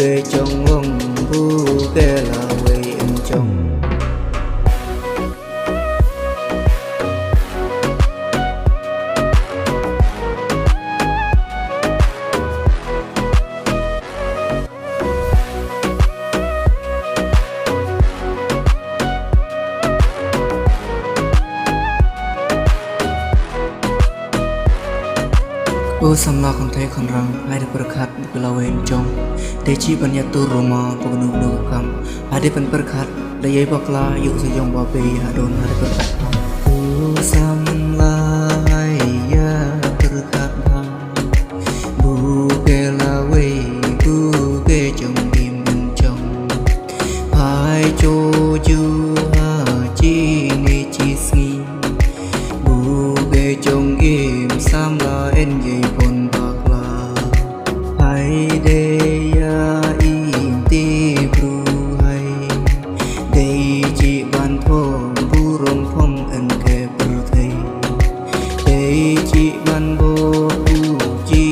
ghê trong ông bu ghê là quê em trong ô sắm lo con thấy con răng hai đứa berkat belau en trong để chi ban ya tu Roma pagnu nu kam ada pen berkat daya bakla yuk sejong babe adon ada berkat ô sắm la ya berkat bang bu ke la we bu ke trong im trong hai cho ju ha chi ni chi sni bu ke trong im sam la en ye pon bakla hai de ya im ti bru hai de chi ban thong bu rom phong en ke per thei de chi ban bo tu chi